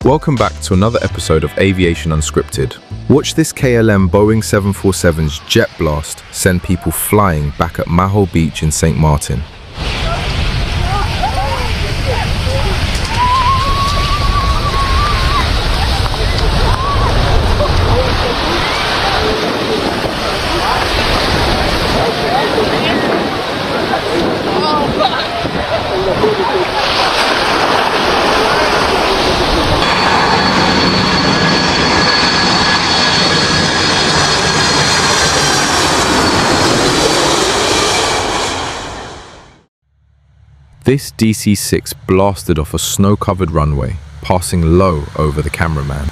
Welcome back to another episode of Aviation Unscripted. Watch this KLM Boeing 747's jet blast send people flying back at Maho Beach in St. Martin. This DC-6 blasted off a snow-covered runway, passing low over the cameraman.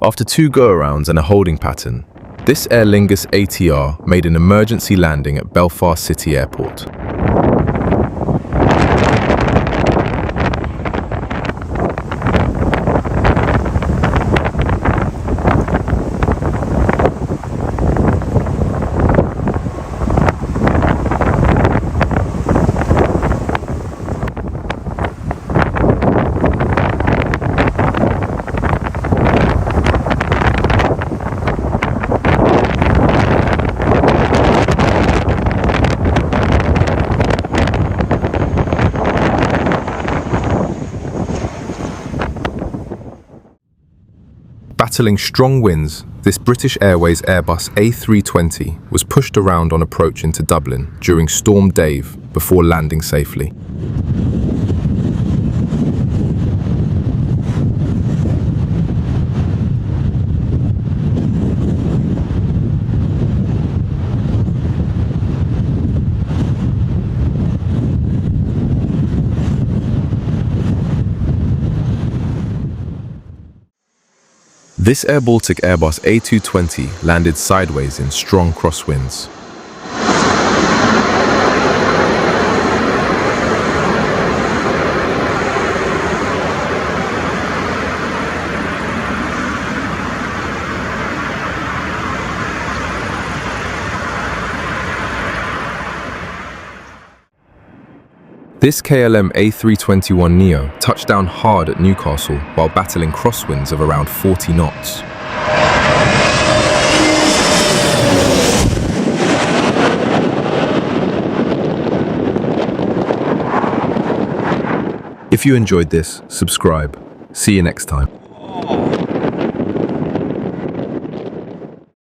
After two go-arounds and a holding pattern, this Aer Lingus ATR made an emergency landing at Belfast City Airport. Battling strong winds, this British Airways Airbus A320 was pushed around on approach into Dublin during Storm Dave before landing safely. This Air Baltic Airbus A220 landed sideways in strong crosswinds. This KLM A321neo touched down hard at Newcastle while battling crosswinds of around 40 knots. If you enjoyed this, subscribe. See you next time.